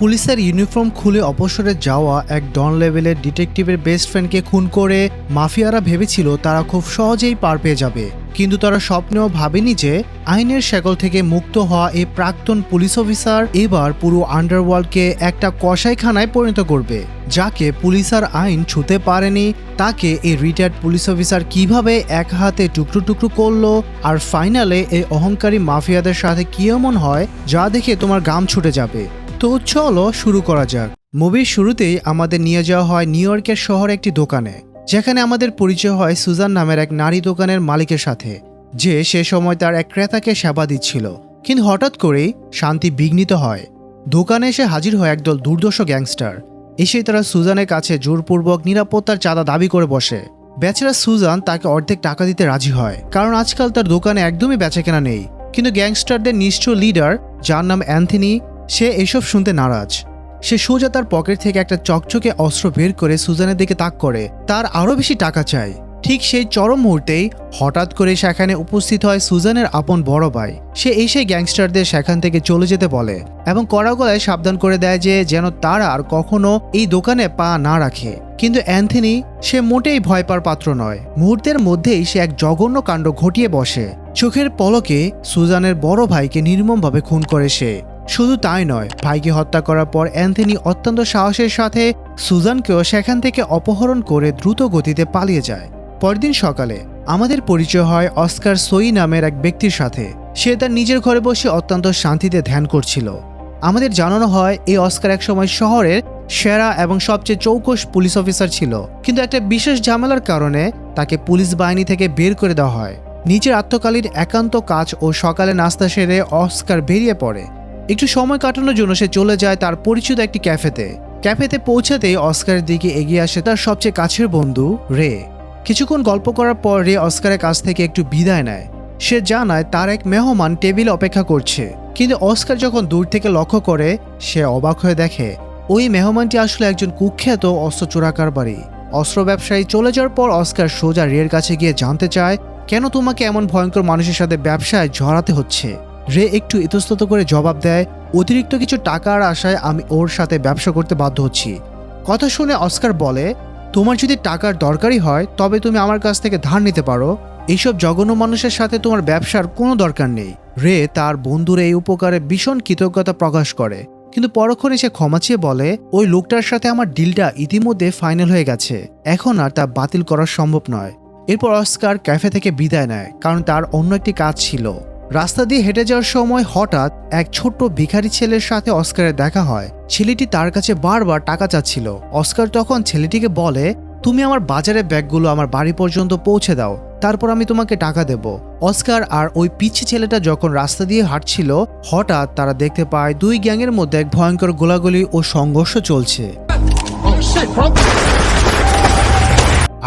পুলিশের ইউনিফর্ম খুলে অবসরে যাওয়া এক ডন লেভেলের ডিটেকটিভের বেস্ট ফ্রেন্ডকে খুন করে মাফিয়ারা ভেবেছিল তারা খুব সহজেই পার পেয়ে যাবে, কিন্তু তারা স্বপ্নেও ভাবেনি যে আইনের শেকল থেকে মুক্ত হওয়া এই প্রাক্তন পুলিশ অফিসার এবার পুরো আন্ডারওয়ার্ল্ডকে একটা কসাইখানায় পরিণত করবে। যাকে পুলিশ আর আইন ছুঁতে পারেনি তাকে এই রিটায়ার্ড পুলিশ অফিসার কিভাবে এক হাতে টুকরো টুকরো করলো, আর ফাইনালে এই অহংকারী মাফিয়াদের সাথে কি এমন হয় যা দেখে তোমার গাম ছুটে যাবে। তো চলো শুরু করা যাক। মুভির শুরুতেই আমাদের নিয়ে যাওয়া হয় নিউ ইয়র্কের শহরে একটি দোকানে, যেখানে আমাদের পরিচয় হয় সুজান নামের এক নারী দোকানের মালিকের সাথে, যে সে সময় তার এক ক্রেতাকে সেবা দিচ্ছিল। কিন্তু হঠাৎ করেই শান্তি বিঘ্নিত হয়। দোকানে এসে হাজির হয় একদল দুর্দর্শ গ্যাংস্টার। এসে তারা সুজানের কাছে জোরপূর্বক নিরাপত্তার চাঁদা দাবি করে বসে। বেচারা সুজান তাকে অর্ধেক টাকা দিতে রাজি হয়, কারণ আজকাল তার দোকানে একদমই বেচাকেনা নেই। কিন্তু গ্যাংস্টারদের নিষ্ঠুর লিডার, যার নাম অ্যান্থনি, সে এসব শুনতে নারাজ। সে সোজা তার পকেট থেকে একটা চকচকে অস্ত্র বের করে সুজানের দিকে তাক করে তার আরও বেশি টাকা চায়। ঠিক সেই চরম মুহূর্তেই হঠাৎ করে সেখানে উপস্থিত হয় সুজানের আপন বড় ভাই। সে এসে গ্যাংস্টারদের সেখান থেকে চলে যেতে বলে এবং কড়া গলায় সাবধান করে দেয় যে যেন তারা আর কখনো এই দোকানে পা না রাখে। কিন্তু অ্যান্থনি সে মোটেই ভয় পাওয়ার পাত্র নয়। মুহূর্তের মধ্যেই সে এক জঘন্য কাণ্ড ঘটিয়ে বসে। চোখের পলকে সুজানের বড় ভাইকে নির্মমভাবে খুন করে সে। শুধু তাই নয়, ভাইকে হত্যা করার পর অ্যান্থনি অত্যন্ত সাহসের সাথে সুজানকেও সেখান থেকে অপহরণ করে দ্রুত গতিতে পালিয়ে যায়। পরদিন সকালে আমাদের পরিচয় হয় অস্কার সোই নামের এক ব্যক্তির সাথে। সে তার নিজের ঘরে বসে অত্যন্ত শান্তিতে ধ্যান করছিল। আমাদের জানানো হয় এই অস্কার একসময় শহরের সেরা এবং সবচেয়ে চৌকস পুলিশ অফিসার ছিল, কিন্তু একটা বিশেষ ঝামেলার কারণে তাকে পুলিশ বাহিনী থেকে বের করে দেওয়া হয়। নিজের আত্মকালীন একান্ত কাজ ও সকালে নাস্তা সেরে অস্কার বেরিয়ে পড়ে। একটু সময় কাটানোর জন্য সে চলে যায় তার পরিচিত একটি ক্যাফেতে পৌঁছাতেই অস্কারের দিকে এগিয়ে আসে তার সবচেয়ে কাছের বন্ধু রে। কিছুক্ষণ গল্প করার পর রে অস্কারের কাছ থেকে একটু বিদায় নেয়। সে জানায় তার এক মেহমান টেবিলে অপেক্ষা করছে, কিন্তু অস্কার যখন দূর থেকে লক্ষ্য করে সে অবাক হয়ে দেখে ওই মেহমানটি আসলে একজন কুখ্যাত অস্ত্র চোরাকারবারি। অস্ত্র ব্যবসায়ী চলে যাওয়ার পর অস্কার সোজা রের কাছে গিয়ে জানতে চায় কেন তোমাকে এমন ভয়ঙ্কর মানুষের সাথে ব্যবসায় জড়াতে হচ্ছে। রে একটু ইতস্তত করে জবাব দেয়, অতিরিক্ত কিছু টাকার আশায় আমি ওর সাথে ব্যবসা করতে বাধ্য হচ্ছি। কথা শুনে অস্কার বলে, তোমার যদি টাকার দরকারই হয় তবে তুমি আমার কাছ থেকে ধার নিতে পারো। এইসব জঘন্য মানুষের সাথে তোমার ব্যবসার কোনো দরকার নেই। রে তার বন্ধুর এই উপকারে ভীষণ কৃতজ্ঞতা প্রকাশ করে, কিন্তু পরক্ষণে সে ক্ষমা চেয়ে বলে ওই লোকটার সাথে আমার ডিলটা ইতিমধ্যে ফাইনাল হয়ে গেছে, এখন আর তা বাতিল করা সম্ভব নয়। এরপর অস্কার ক্যাফে থেকে বিদায় নেয়, কারণ তার অন্য একটি কাজ ছিল। রাস্তা দিয়ে হেঁটে যাওয়ার সময় হঠাৎ এক ছোট্ট ভিখারি ছেলের সাথে অস্কারের দেখা হয়। ছেলেটি তার কাছে বারবার টাকা চাচ্ছিল। অস্কার তখন ছেলেটিকে বলে, তুমি আমার বাজারের ব্যাগগুলো আমার বাড়ি পর্যন্ত পৌঁছে দাও, তারপর আমি তোমাকে টাকা দেব। অস্কার আর ওই পিচ্ছি ছেলেটা যখন রাস্তা দিয়ে হাঁটছিল, হঠাৎ তারা দেখতে পায় দুই গ্যাংয়ের মধ্যে এক ভয়ঙ্কর গোলাগুলি ও সংঘর্ষ চলছে।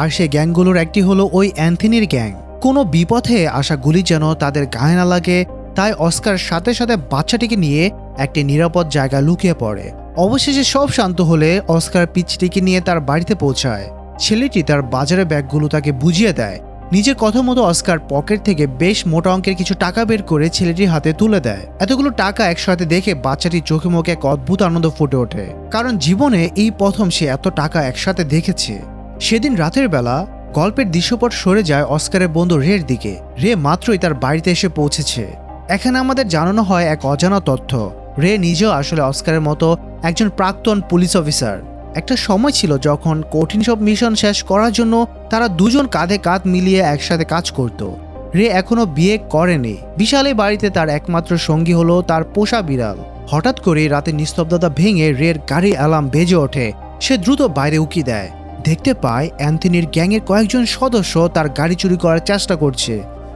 আর সেই গ্যাংগুলোর একটি হলো ওই অ্যান্থনির গ্যাং। কোনো বিপথে আসা গুলি যেন তাদের গায়ে না লাগে, তাই অস্কার সাথে সাথে বাচ্চাটিকে নিয়ে একটি নিরাপদ জায়গায় লুকিয়ে পড়ে। অবশেষে সব শান্ত হলে অস্কার পিচ্চিটিকে নিয়ে তার বাড়িতে পৌঁছায়। ছেলেটি তার বাজারের ব্যাগগুলো তাকে বুঝিয়ে দেয়। নিজের কথা মতো অস্কার পকেট থেকে বেশ মোটা অঙ্কের কিছু টাকা বের করে ছেলেটির হাতে তুলে দেয়। এতগুলো টাকা একসাথে দেখে বাচ্চাটির চোখে মুখে এক অদ্ভুত আনন্দ ফুটে ওঠে, কারণ জীবনে এই প্রথম সে এত টাকা একসাথে দেখেছে। সেদিন রাতের বেলা গল্পের দৃশ্যপট সরে যায় অস্কারের বন্ধু রের দিকে। রে মাত্রই তার বাড়িতে এসে পৌঁছেছে। এখানে আমাদের জানানো হয় এক অজানা তথ্য। রে নিজেও আসলে অস্কারের মতো একজন প্রাক্তন পুলিশ অফিসার। একটা সময় ছিল যখন কঠিন সব মিশন শেষ করার জন্য তারা দুজন কাঁধে কাঁধ মিলিয়ে একসাথে কাজ করত। রে এখনো বিয়ে করেনি। বিশাল এই বাড়িতে তার একমাত্র সঙ্গী হলো তার পোষা বিড়াল। হঠাৎ করে রাতে নিস্তব্ধতা ভেঙে রের গাড়ি অ্যালার্ম বেজে ওঠে। সে দ্রুত বাইরে উকি দেয়। দেখতে পায় অ্যান্থনির গ্যাংয়ের কয়েকজন সদস্য তার গাড়ি চুরি করার চেষ্টা করছে।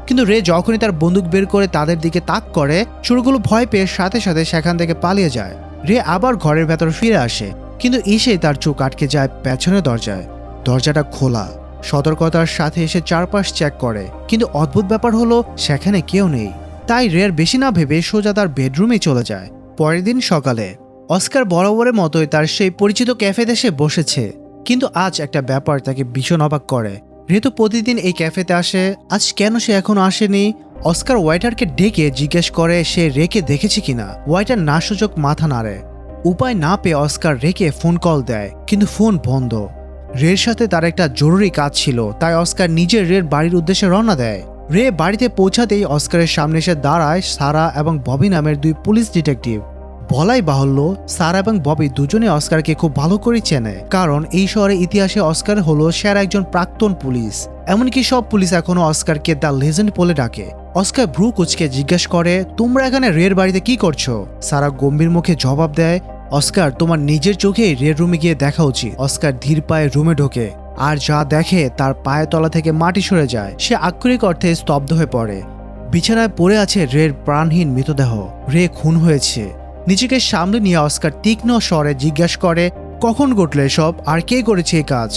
কিন্তু রে যখনই তার বন্দুক বের করে তাদের দিকে তাক করে, চোরগুলো ভয় পেয়ে সাথে সাথে সেখান থেকে পালিয়ে যায়। রে আবার ঘরের ভেতর ফিরে আসে, কিন্তু এসে তার চোখ আটকে যায় পেছনের দরজায়। দরজাটা খোলা। সতর্কতার সাথে এসে চারপাশ চেক করে, কিন্তু অদ্ভুত ব্যাপার হলো সেখানে কেউ নেই। তাই রের বেশি না ভেবে সোজা তার বেডরুমে চলে যায়। পরের দিন সকালে অস্কার বরাবরের মতোই তার সেই পরিচিত ক্যাফেতে এসে বসেছে, কিন্তু আজ একটা ব্যাপার তাকে ভীষণ অবাক করে। রে তো প্রতিদিন এই ক্যাফেতে আসে, আজ কেন সে এখনো আসেনি? অস্কার ওয়েটারকে ডেকে জিজ্ঞেস করে সে রেকে দেখেছে কিনা। ওয়েটার না সূচক মাথা নাড়ে। উপায় না পেয়ে অস্কার রেকে ফোন কল দেয়, কিন্তু ফোন বন্ধ। রের সাথে তার একটা জরুরি কাজ ছিল, তাই অস্কার নিজের রের বাড়ির উদ্দেশ্যে রওনা দেয়। রে বাড়িতে পৌঁছাতেই অস্কারের সামনে এসে দাঁড়ায় সারা এবং ববি নামের দুই পুলিশ ডিটেকটিভ। বলাই বাহুল্য, সারা এবং ববি দুজনে অস্কারকে খুব ভালো করে চেনে, কারণ এই শহরের ইতিহাসে অস্কার হলো সেরা একজন প্রাক্তন পুলিশ। এমনকি সব পুলিশ এখনো অস্কারকে দ্য লেজেন্ড বলে ডাকে। অস্কার ভ্রু কুচকে জিজ্ঞেস করে, তোমরা এখানে রের বাড়িতে কি করছো? সারা গম্ভীর মুখে জবাব দেয়, অস্কার, তোমার নিজের চোখেই রের রুমে গিয়ে দেখা উচিত। অস্কার ধীর পায়ে রুমে ঢোকে, আর যা দেখে তার পায়ের তলা থেকে মাটি সরে যায়। সে আক্ষরিক অর্থে স্তব্ধ হয়ে পড়ে। বিছানায় পড়ে আছে রের প্রাণহীন মৃতদেহ। রে খুন হয়েছে। নিজেকে সামলে নিয়ে অস্কার তীক্ষ্ণ স্বরে জিজ্ঞাসা করে, কখন ঘটলো এসব, আর কে করেছে এই কাজ?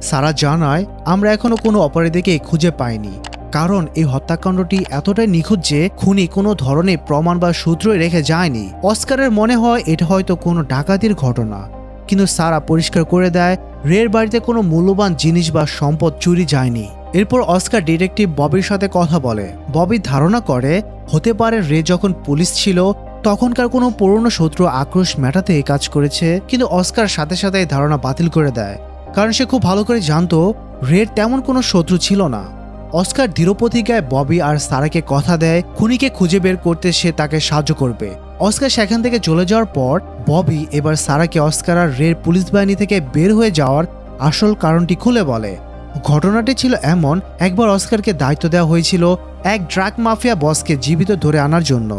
সারা জানায়, আমরা এখনো কোনো অপরাধীকে খুঁজে পাইনি, কারণ এই হত্যাকাণ্ডটি এতটাই নিখুঁত যে খুনি কোনো ধরনের প্রমাণ বা সূত্রই রেখে যায়নি। অস্কারের মনে হয় এটা হয়তো কোনো ডাকাতির ঘটনা, কিন্তু সারা পরিষ্কার করে দেয় রের বাড়িতে কোনো মূল্যবান জিনিস বা সম্পদ চুরি যায়নি। এরপর অস্কার ডিটেকটিভ ববির সাথে কথা বলে। ববি ধারণা করে হতে পারে রে যখন পুলিশ ছিল তখনকার কোনো পুরনো শত্রু আক্রোশ মেটাতে এই কাজ করেছে, কিন্তু অস্কার সাথে সাথে এই ধারণা বাতিল করে দেয়, কারণ সে খুব ভালো করে জানতো রের তেমন কোনো শত্রু ছিল না। অস্কার দৃঢ়প্রতিজ্ঞায় ববি আর সারাকে কথা দেয় খুনিকে খুঁজে বের করতে সে তাকে সাহায্য করবে। অস্কার সেখান থেকে চলে যাওয়ার পর ববি এবার সারাকে অস্কার আর রের পুলিশ বাহিনী থেকে বের হয়ে যাওয়ার আসল কারণটি খুলে বলে। ঘটনাটি ছিল এমন, একবার অস্কারকে দায়িত্ব দেওয়া হয়েছিল এক ড্রাগ মাফিয়া বসকে জীবিত ধরে আনার জন্য,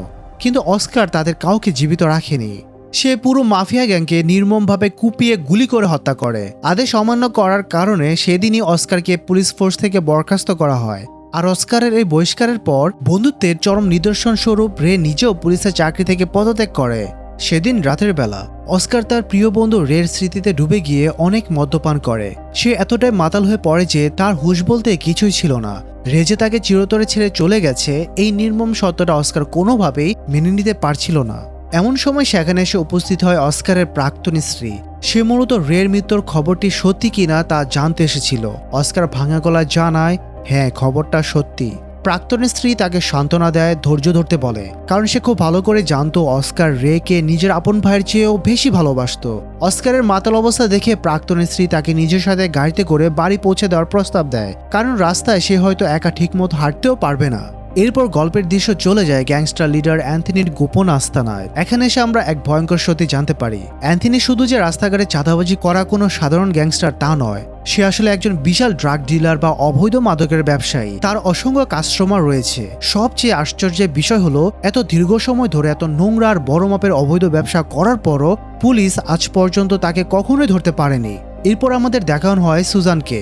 কিন্তু অস্কার তাদের কাউকে জীবিত রাখেনি। সে পুরো মাফিয়া গ্যাংকে নির্মমভাবে কুপিয়ে গুলি করে হত্যা করে। আদেশ অমান্য করার কারণে সেদিনই অস্কারকে পুলিশ ফোর্স থেকে বরখাস্ত করা হয়। আর অস্কারের এই বহিষ্কারের পর বন্ধুত্বের চরম নিদর্শন স্বরূপ রে নিজেও পুলিশের চাকরি থেকে পদত্যাগ করে। সেদিন রাতের বেলা অস্কার তার প্রিয় বন্ধু রের স্মৃতিতে ডুবে গিয়ে অনেক মদ্যপান করে। সে এতটাই মাতাল হয়ে পড়ে যে তার হুঁশ বলতে কিছুই ছিল না। রে যে তাকে চিরতরে ছেড়ে চলে গেছে, এই নির্মম সত্যটা অস্কার কোনোভাবেই মেনে নিতে পারছিল না। এমন সময় সেখানে এসে উপস্থিত হয় অস্কারের প্রাক্তন স্ত্রী। সে মূলত রের মৃত্যুর খবরটি সত্যি কিনা তা জানতে এসেছিল। অস্কার ভাঙা গলায় জানায়, হ্যাঁ, খবরটা সত্যি। প্রাক্তন স্ত্রী তাকে সান্ত্বনা দেয়, ধৈর্য ধরতে বলে, কারণ সে খুব ভালো করে জানতো অস্কার রেকে নিজের আপন ভাইয়ের চেয়েও বেশি ভালোবাসত। অস্কারের মাতাল অবস্থা দেখে প্রাক্তন স্ত্রী তাকে নিজের সাথে গাড়িতে করে বাড়ি পৌঁছে দেওয়ার প্রস্তাব দেয়, কারণ রাস্তায় সে হয়তো একা ঠিকমতো হাঁটতেও পারবে না। এরপর গল্পের দৃশ্য চলে যায় গ্যাংস্টার লিডার অ্যান্থনির গোপন আস্তানায়। এখানে এসে আমরা এক ভয়ঙ্কর সত্যি জানতে পারি, অ্যান্থনি শুধু যে রাস্তাঘাটে চাঁদাবাজি করা কোনো সাধারণ গ্যাংস্টার তা নয়, সে আসলে একজন বিশাল ড্রাগ ডিলার বা অবৈধ মাদকের ব্যবসায়ী। তার অসংখ্য কাস্টমার রয়েছে। সবচেয়ে আশ্চর্যের বিষয় হলো, এত দীর্ঘ সময় ধরে এত নোংরা আর বড় মাপের অবৈধ ব্যবসা করার পরও পুলিশ আজ পর্যন্ত তাকে কখনোই ধরতে পারেনি। এরপর আমাদের দেখানো হয় সুজানকে,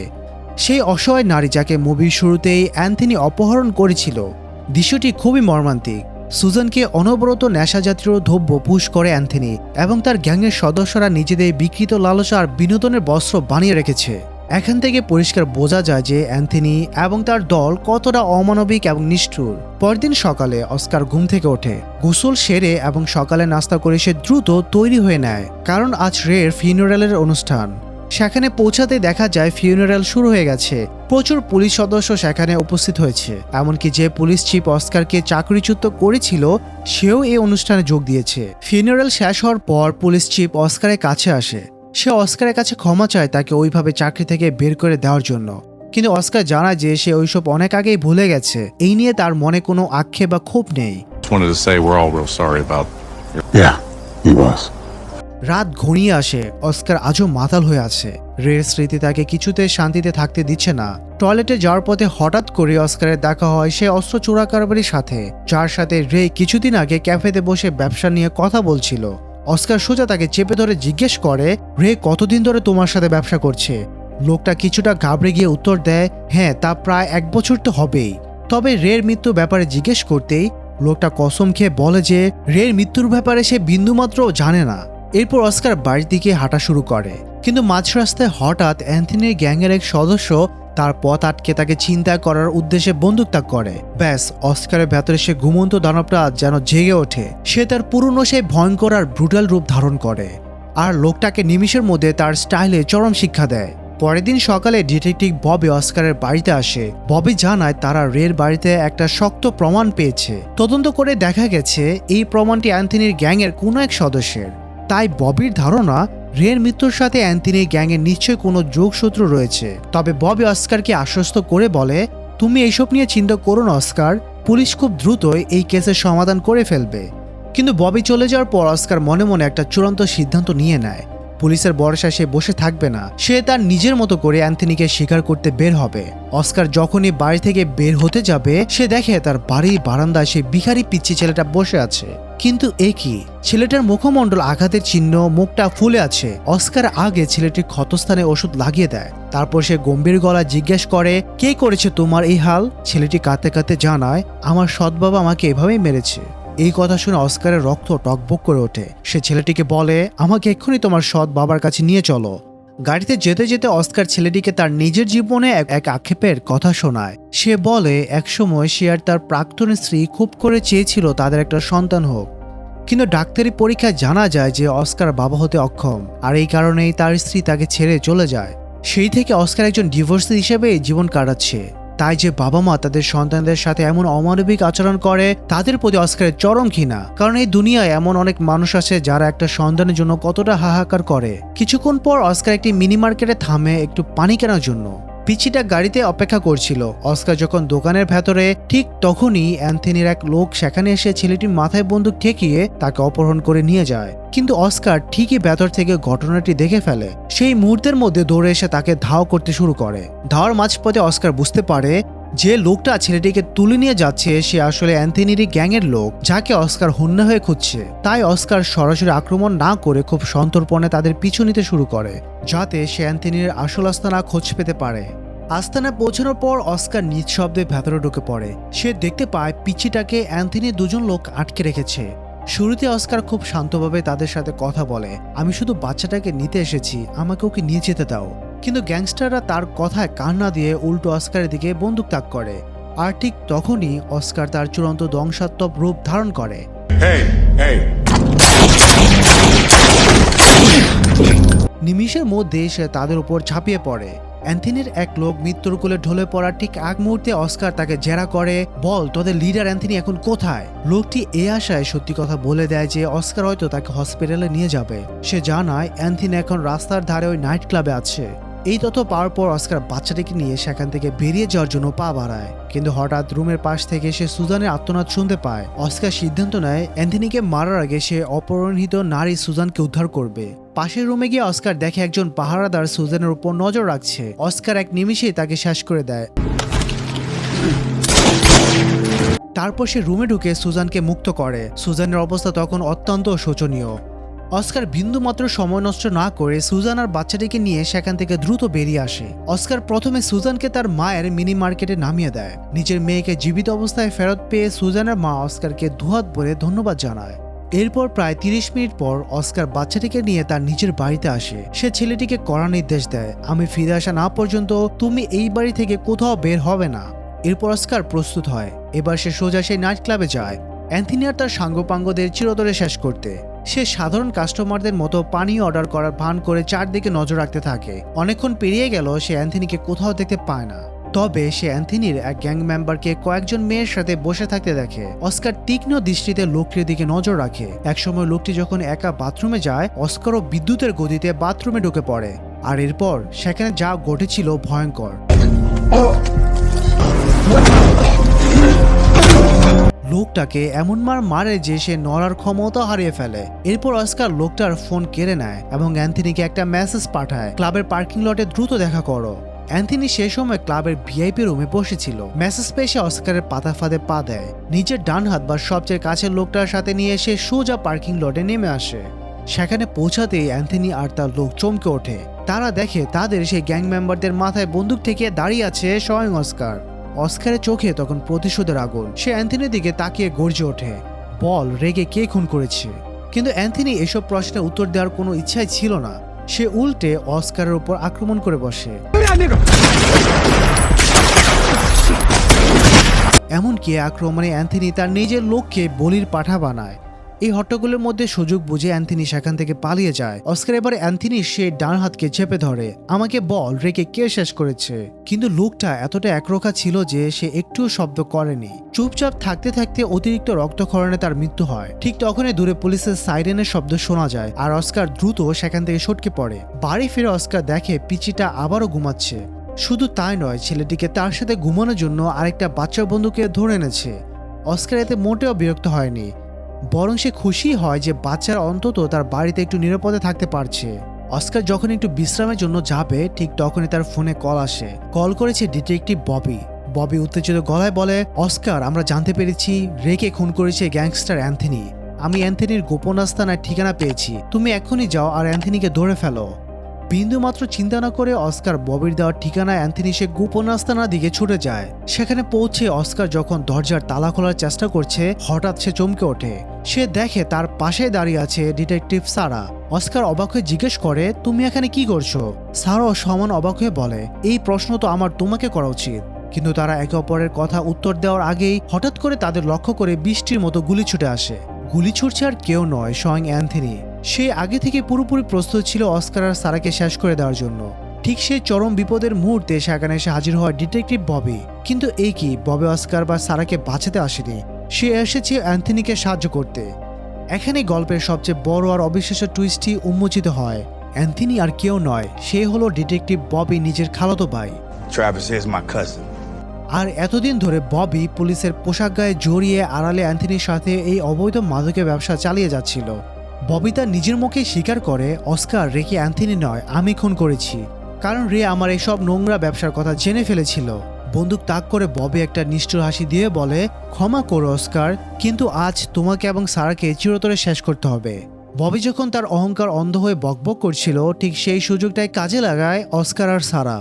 সেই অসহায় নারী যাকে মুভির শুরুতেই অ্যান্থনি অপহরণ করেছিল। দৃশ্যটি খুবই মর্মান্তিক। সুজানকে অনবরত নেশাজাতীয় দ্রব্য পুশ করে অ্যান্থনি, এবং তার গ্যাংয়ের সদস্যরা নিজেদের বিকৃত লালসা আর বিনোদনের বস্ত্র বানিয়ে রেখেছে। এখান থেকে পরিষ্কার বোঝা যায় যে অ্যান্থনি এবং তার দল কতটা অমানবিক এবং নিষ্ঠুর। পরদিন সকালে অস্কার ঘুম থেকে ওঠে, গোসল সেরে এবং সকালে নাস্তা করে সে দ্রুত তৈরি হয়ে নেয়, কারণ আজ রের ফিউনারালের অনুষ্ঠান। সেখানে পৌঁছাতে দেখা যায় ফিউনারাল শুরু হয়ে গেছে। প্রচুর পুলিশ সদস্য সেখানে উপস্থিত হয়েছে, এমনকি যে পুলিশ চিফ অস্কারকে চাকরিচ্যুত করেছিল সেও এই অনুষ্ঠানে যোগ দিয়েছে। ফিউনারাল শেষ হওয়ার পর পুলিশ চিফ অস্কারের কাছে আসে। সে অস্কারের কাছে ক্ষমা চায় তাকে ওইভাবে চাকরি থেকে বের করে দেওয়ার জন্য, কিন্তু অস্কার জানায় যে সে ওইসব অনেক আগেই ভুলে গেছে। এই নিয়ে তার মনে কোনো আক্ষেপ বা ক্ষোভ নেই। রাত ঘনিয়ে আসে। অস্কার আজও মাতাল হয়ে আছে। রের স্মৃতি তাকে কিছুতে শান্তিতে থাকতে দিচ্ছে না। টয়লেটে যাওয়ার পথে হঠাৎ করে অস্কারের দেখা হয় সে অস্ত্র চোরাকারবারির সাথে, যার সাথে রে কিছুদিন আগে ক্যাফেতে বসে ব্যবসা নিয়ে কথা বলছিল। অস্কার সোজা তাকে চেপে ধরে জিজ্ঞেস করে, রে কতদিন ধরে তোমার সাথে ব্যবসা করছে? লোকটা কিছুটা ঘাবড়ে গিয়ে উত্তর দেয়, হ্যাঁ, তা প্রায় 1 বছর তো হবেই। তবে রের মৃত্যুর ব্যাপারে জিজ্ঞেস করতেই লোকটা কসম খেয়ে বলে যে রের মৃত্যুর ব্যাপারে সে বিন্দুমাত্র জানে না। এরপর অস্কার বাড়ির দিকে হাঁটা শুরু করে, কিন্তু মাঝ রাস্তায় হঠাৎ অ্যান্থনির গ্যাংয়ের এক সদস্য তার পথ আটকে তাকে চিন্তা করার উদ্দেশ্যে বন্দুক তাক করে। ব্যাস, অস্কারের ভেতরে সে ঘুমন্ত দানবটা যেন জেগে ওঠে। সে তার পুরনো সেই ভয়ঙ্কর আর ব্রুটাল রূপ ধারণ করে, আর লোকটাকে নিমিষের মধ্যে তার স্টাইলে চরম শিক্ষা দেয়। পরের দিন সকালে ডিটেকটিভ ববি অস্কারের বাড়িতে আসে। ববি জানায় তারা রের বাড়িতে একটা শক্ত প্রমাণ পেয়েছে। তদন্ত করে দেখা গেছে এই প্রমাণটি অ্যান্থনির গ্যাংয়ের কোনো এক সদস্যের। তাই ববির ধারণা রের মৃত্যুর সাথে অ্যান্থনি গ্যাংয়ের নিশ্চয়ই কোনো যোগসূত্র রয়েছে। তবে ববি অস্কারকে আশ্বস্ত করে বলে, তুমি এইসব নিয়ে চিন্তা করো না অস্কার, পুলিশ খুব দ্রুতই এই কেসের সমাধান করে ফেলবে। কিন্তু ববি চলে যাওয়ার পর অস্কার মনে মনে একটা চূড়ান্ত সিদ্ধান্ত নিয়ে নেয়। পুলিশের ভরসায় সে বসে থাকবে না, সে তার নিজের মতো করে অ্যান্থনিকে শিকার করতে বের হবে। অস্কার যখনই বাড়ি থেকে বের হতে যাবে, সে দেখে তার বাড়ির বারান্দায় সেই ভিখারি পিচ্চি ছেলেটা বসে আছে। কিন্তু এ কি, ছেলেটার মুখমণ্ডল আঘাতের চিহ্ন, মুখটা ফুলে আছে। অস্কার আগে ছেলেটির ক্ষতস্থানে ওষুধ লাগিয়ে দেয়। তারপর সে গম্ভীর গলায় জিজ্ঞেস করে, কে করেছে তোমার এই হাল? ছেলেটি কাঁদতে কাঁদতে জানায়, আমার সৎ বাবা আমাকে এভাবেই মেরেছে। এই কথা শুনে অস্কারের রক্ত টকবক করে ওঠে। সে ছেলেটিকে বলে, আমাকে এক্ষুনি তোমার সৎ বাবার কাছে নিয়ে চলো। গাড়িতে যেতে যেতে অস্কার ছেলেটিকে তার নিজের জীবনে এক আক্ষেপের কথা শোনায়। সে বলে, একসময় সে আর তার প্রাক্তন স্ত্রী খুব করে চেয়েছিল তাদের একটা সন্তান হোক, কিন্তু ডাক্তারি পরীক্ষায় জানা যায় যে অস্কার বাবা হতে অক্ষম, আর এই কারণেই তার স্ত্রী তাকে ছেড়ে চলে যায়। সেই থেকে অস্কার একজন ডিভোর্সি হিসেবে জীবন কাটাচ্ছে। তাই যে বাবা মা তাদের সন্তানদের সাথে এমন অমানবিক আচরণ করে, তাদের প্রতি অস্কারের চরম ঘৃণা। কারণ এই দুনিয়ায় এমন অনেক মানুষ আছে যারা একটা সন্তানের জন্য কতটা হাহাকার করে। কিছুক্ষণ পর অস্কার একটি মিনি মার্কেটে থামে একটু পানি কেনার জন্য। পিচ্চিটা গাড়িতে অপেক্ষা করছিল। অস্কার যখন দোকানের ভেতরে, ঠিক তখনই অ্যান্থনির এক লোক সেখানে এসে ছেলেটির মাথায় বন্দুক ঠেকিয়ে তাকে অপহরণ করে নিয়ে যায়। কিন্তু অস্কার ঠিকই ভেতর থেকে ঘটনাটি দেখে ফেলে। সেই মুহূর্তের মধ্যে দৌড়ে এসে তাকে ধাও করতে শুরু করে। ধাওয়ার মাঝপথে অস্কার বুঝতে পারে যে লোকটা ছেলেটিকে তুলে নিয়ে যাচ্ছে সে আসলে অ্যান্থনিরই গ্যাংয়ের লোক, যাকে অস্কার হন্যে হয়ে খুঁজছে। তাই অস্কার সরাসরি আক্রমণ না করে খুব সন্তর্পণে তাদের পিছু নিতে শুরু করে, যাতে সে অ্যান্থনির আসল আস্তানা খোঁজ পেতে পারে। আস্তানা পৌঁছানোর পর অস্কার নিজ শব্দে ভেতরে ঢুকে পড়ে। সে দেখতে পায় পিচ্চিটাকে অ্যান্থনির দুজন লোক আটকে রেখেছে। শুরুতে অস্কার খুব শান্তভাবে তাদের সাথে কথা বলে, আমি শুধু বাচ্চাটাকে নিতে এসেছি, আমাকে ওকে নিয়ে যেতে দাও। কিন্তু গ্যাংস্টাররা তার কথায় কান না দিয়ে উল্টো অস্কারের দিকে বন্দুক তাক করে। আর ঠিক তখনই অস্কার তার চূড়ান্ত ধ্বংসাত্মক রূপ ধারণ করে। নিমিষের মধ্যে সে তাদের উপর ঝাঁপিয়ে পড়ে। অ্যান্থনির এক লোক মৃত্যুর কোলে ঢলে পড়ার ঠিক এক মুহূর্তে অস্কার তাকে জেরা করে, বল তোদের লিডার অ্যান্থনি এখন কোথায়? লোকটি এ আশায় সত্যি কথা বলে দেয় যে অস্কার হয়তো তাকে হসপিটালে নিয়ে যাবে। সে জানায় অ্যান্থনি এখন রাস্তার ধারে ওই নাইট ক্লাবে আছে। এই তথ্য পাওয়ার পর অস্কার বাচ্চাটিকে নিয়ে সেখান থেকে বেরিয়ে যাওয়ার জন্য পা বাড়ায়। কিন্তু হঠাৎ রুমের পাশ থেকে সে সুজানের আর্তনাদ শুনতে পায়। অস্কার সিদ্ধান্ত নেয় অ্যান্থনিকে মারার আগে সে অপহরণিত নারী সুজানকে উদ্ধার করবে। পাশের রুমে গিয়ে অস্কার দেখে একজন পাহারাদার সুজানের উপর নজর রাখছে। অস্কার এক নিমিষেই তাকে শেষ করে দেয়। তারপর সে রুমে ঢুকে সুজানকে মুক্ত করে। সুজানের অবস্থা তখন অত্যন্ত শোচনীয়। অস্কার বিন্দুমাত্র সময় নষ্ট না করে সুজান আর বাচ্চাটিকে নিয়ে সেখান থেকে দ্রুত বেরিয়ে আসে। অস্কার প্রথমে সুজানকে তার মায়ের মিনি মার্কেটে নামিয়ে দেয়। নিজের মেয়েকে জীবিত অবস্থায় ফেরত পেয়ে সুজানের মা অস্কারকে দুহাত ভরে ধন্যবাদ জানায়। এরপর প্রায় 30 মিনিট পর অস্কার বাচ্চাটিকে নিয়ে তার নিজের বাড়িতে আসে। সে ছেলেটিকে কড়া নির্দেশ দেয়, আমি ফিরে আসা না পর্যন্ত তুমি এই বাড়ি থেকে কোথাও বের হবে না। এরপর অস্কার প্রস্তুত হয়। এবার সে সোজা সেই নাইট ক্লাবে যায় অ্যান্থনি আর তার সাঙ্গপাঙ্গদের চিরতরে শেষ করতে। সে সাধারণ কাস্টমারদের মতো পানি অর্ডার করার ভান করে চারদিকে নজর রাখতে থাকে। অনেকক্ষণ পেরিয়ে গেল, সে অ্যান্থনিকে কোথাও দেখতে পায় না। তবে সে অ্যান্থনির এক গ্যাং মেম্বারকে কয়েকজন মেয়ের সাথে বসে থাকতে দেখে। অস্কার তীক্ষ্ণ দৃষ্টিতে লোকটির দিকে নজর রাখে। একসময় লোকটি যখন একা বাথরুমে যায়, অস্কারও বিদ্যুতের গতিতে বাথরুমে ঢুকে পড়ে। আর এরপর সেখানে যা ঘটেছিল ভয়ঙ্কর। লোকটাকে এমন মারে যে সে নড়ার ক্ষমতা হারিয়ে ফেলে। এরপর অস্কার লোকটার ফোন কেড়ে নেয় এবং অ্যান্থনিকে একটা মেসেজ পাঠায়, ক্লাবের পার্কিং লটে দ্রুত দেখা করো। অ্যান্থনি সে সময় ক্লাবের ভিআইপি রুমে বসেছিল। মেসেজ পেয়ে সে অস্কারের পাতা ফাঁদে পা দেয়। নিজের ডান হাত বা সবচেয়ে কাছের লোকটার সাথে নিয়ে সে সোজা পার্কিং লটে নেমে আসে। সেখানে পৌঁছাতেই অ্যান্থনি আর তার লোক চমকে ওঠে। তারা দেখে তাদের সেই গ্যাং মেম্বারদের মাথায় বন্দুক ঠেকিয়ে দাঁড়িয়ে আছে স্বয়ং অস্কার। অস্কারের চোখে তখন প্রতিশোধের আগুন। সে অ্যান্থনির দিকে তাকিয়ে গর্জে ওঠে, বল রেগে কে খুন করেছে? কিন্তু অ্যান্থনি এসব প্রশ্নের উত্তর দেওয়ার কোনো ইচ্ছাই ছিল না। সে উল্টে অস্কারের উপর আক্রমণ করে বসে। এমনকি আক্রমণে অ্যান্থনি তার নিজের লোককে বলির পাঠা বানায়। এই হট্টগোলের মধ্যে সুযোগ বুঝে অ্যান্থনি সেখান থেকে পালিয়ে যায়। অস্কার এবার অ্যান্থনির সেই ডান হাতকে চেপে ধরে। আমাকে বল, রেকে কে শেষ করেছে? কিন্তু লোকটা এতটা একরোখা ছিল যে সে একটুও শব্দ করেনি। চুপচাপ থাকতে থাকতে অতিরিক্ত রক্তক্ষরণে তার মৃত্যু হয়। ঠিক তখনই দূরে পুলিশের সাইরেনের শব্দ শোনা যায় আর অস্কার দ্রুত সেখান থেকে সটকে পড়ে। বাড়ি ফিরে অস্কার দেখে পিচিটা আবারও ঘুমাচ্ছে। শুধু তাই নয়, ছেলেটিকে তার সাথে ঘুমানোর জন্য আরেকটা বাচ্চা বন্ধুকে ধরে এনেছে। অস্কার এতে মোটেও বিরক্ত হয়নি, বরং সে খুশি হয় যে বাচ্চারা অন্তত তার বাড়িতে একটু নিরাপদে থাকতে পারছে। অস্কার যখন একটু বিশ্রামের জন্য যাবে ঠিক তখনই তার ফোনে কল আসে। কল করেছে ডিটেকটিভ ববি। ববি উত্তেজিত গলায় বলে, অস্কার, আমরা জানতে পেরেছি রেকে খুন করেছে গ্যাংস্টার অ্যান্থনি। আমি অ্যান্থনির গোপন আস্তানার ঠিকানা পেয়েছি। তুমি এখনই যাও আর অ্যান্থনিকে ধরে ফেলো। বিন্দু মাত্র চিন্তা না করে অস্কার ববির দেওয়ার ঠিকানায় অ্যান্থনি সে গোপন আস্তানার দিকে ছুটে যায়। সেখানে পৌঁছে অস্কার যখন দরজার তালা খোলার চেষ্টা করছে হঠাৎ সে চমকে ওঠে। সে দেখে তার পাশে দাঁড়িয়ে আছে ডিটেকটিভ সারা। অস্কার অবাক হয়ে জিজ্ঞেস করে, তুমি এখানে কি করছো? সারাও সমান অবাক হয়ে বলে, এই প্রশ্ন তো আমার তোমাকে করা উচিত। কিন্তু তারা একে অপরের কথা উত্তর দেওয়ার আগেই হঠাৎ করে তাদের লক্ষ্য করে বৃষ্টির মতো গুলি ছুটে আসে। গুলি ছুটছে আর কেউ নয়, স্বয়ং অ্যান্থনি। সে আগে থেকে পুরোপুরি প্রস্তুত ছিল অস্কার আর সারাকে শেষ করে দেওয়ার জন্য। ঠিক সেই চরম বিপদের মুহূর্তে সেখানে এসে হাজির হয় ডিটেকটিভ ববি। কিন্তু এই কি, ববি অস্কার বা সারাকে বাঁচাতে আসেনি, সে এসেছে অ্যান্থনিকে সাহায্য করতে। এখানেই গল্পের সবচেয়ে বড় আর অবিশ্বাস্য টুইস্টটি উন্মোচিত হয়। অ্যান্থনি আর কেউ নয়, সে হলো ডিটেকটিভ ববি নিজের খালাতো ভাই। Travis is my cousin. আর এতদিন ধরে ববি পুলিশের পোশাক গায়ে জড়িয়ে আড়ালে অ্যান্থনির সাথে এই অবৈধ মাদকের ব্যবসা চালিয়ে যাচ্ছিল। ববি তার নিজের মুখে স্বীকার করে, অস্কার, রেকে অ্যান্থনি নয়, আমি খুন করেছি। কারণ রে আমার এসব নোংরা ব্যবসার কথা জেনে ফেলেছিল। বন্দুক তাক করে ববি একটা নিষ্ঠুর হাসি দিয়ে বলে, ক্ষমা করো অস্কার, কিন্তু আজ তোমাকে এবং সারাকে চিরতরে শেষ করতে হবে। ববি যখন তার অহংকার অন্ধ হয়ে বকবক করছিল ঠিক সেই সুযোগটাই কাজে লাগায় অস্কার আর সারা।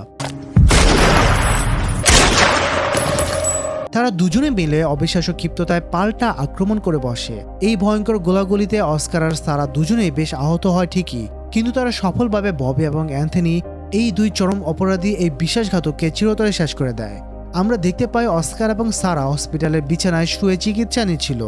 তারা দুজনে মিলে অবিশ্বাস্য ক্ষিপ্ততায় পাল্টা আক্রমণ করে বসে। এই ভয়ঙ্কর গোলাগুলিতে অস্কার আর সারা দুজনেই বেশ আহত হয় ঠিকই, কিন্তু তারা সফলভাবে ববি এবং অ্যান্থনি, এই দুই চরম অপরাধী, এই বিশ্বাসঘাতককে চিরতরে শেষ করে দেয়। আমরা দেখতে পাই অস্কার এবং সারা হসপিটালের বিছানায় শুয়ে চিকিৎসা নিচ্ছিল।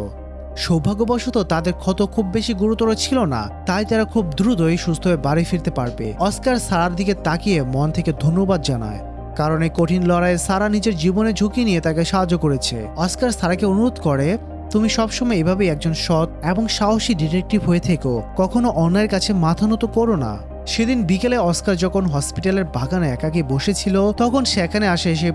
সৌভাগ্যবশত তাদের ক্ষত খুব বেশি গুরুতর ছিল না, তাই তারা খুব দ্রুতই সুস্থ হয়ে বাড়ি ফিরতে পারবে। অস্কার সারার দিকে তাকিয়ে মন থেকে ধন্যবাদ জানায়, কারণ এই কঠিন লড়াইয়ে সারা নিজের জীবনে ঝুঁকি নিয়ে তাকে সাহায্য করেছে। অস্কার সারাকে অনুরোধ করে, তুমি সবসময় এভাবেই একজন সৎ এবং সাহসী ডিটেকটিভ হয়ে থেকো, কখনো অন্যায়ের কাছে মাথা নত করো না। সেদিন বিকেলে অস্কার যখন হসপিটালের বাগানে একাকী বসেছিল তখন সেখানে আসে সে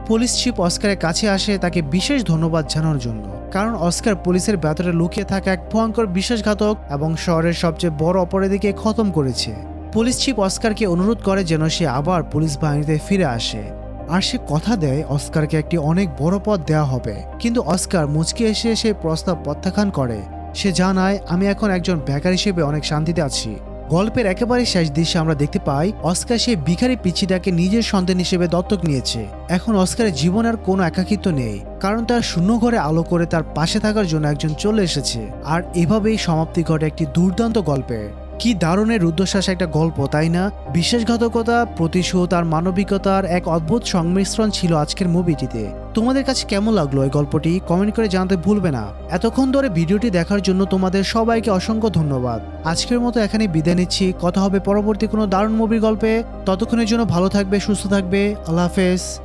পুলিশ চিফ অস্কারের কাছে আসে তাকে বিশেষ ধন্যবাদ জানানোর জন্য, কারণ অস্কার পুলিশের ভেতরে লুকিয়ে থাকা এক ভয়ঙ্কর বিশ্বাসঘাতক এবং শহরের সবচেয়ে বড় অপরাধীকে খতম করেছে। পুলিশ চিফ অস্কারকে অনুরোধ করে যেন সে আবার পুলিশ বাহিনীতে ফিরে আসে, আর সে কথা দেয় অস্কারকে একটি অনেক বড় পদ দেওয়া হবে। কিন্তু অস্কার মুচকি এসে সেই প্রস্তাব প্রত্যাখ্যান করে। সে জানায়, আমি এখন একজন বেকার হিসেবে অনেক শান্তিতে আছি। গল্পের একেবারে শেষ দৃশ্যে আমরা দেখতে পাই অস্কার সেই ভিখারি পিচ্চিটাকে নিজের সন্তান হিসেবে দত্তক নিয়েছে। এখন অস্কারের জীবন আর কোনো একাকিত্ব নেই, কারণ তার শূন্য ঘরে আলো করে তার পাশে থাকার জন্য একজন চলে এসেছে। আর এভাবেই সমাপ্তি ঘটে একটি দুর্দান্ত গল্পের। কি দারুণের রুদ্ধশ্বাস একটা গল্প, তাই না? বিশ্বাসঘাতকতা, প্রতিশোধ আর মানবিকতার এক অদ্ভুত সংমিশ্রণ ছিল আজকের মুভিটিতে। তোমাদের কাছে কেমন লাগলো এই গল্পটি কমেন্ট করে জানাতে ভুলবে না। এতক্ষণ ধরে ভিডিওটি দেখার জন্য তোমাদের সবাইকে অসংখ্য ধন্যবাদ। আজকের মতো এখানে বিদায় নিচ্ছি। কথা হবে পরবর্তী কোনো দারুণ মুভির গল্পে। ততক্ষণের জন্য ভালো থাকবে, সুস্থ থাকবে। আল্লাহ হাফেজ।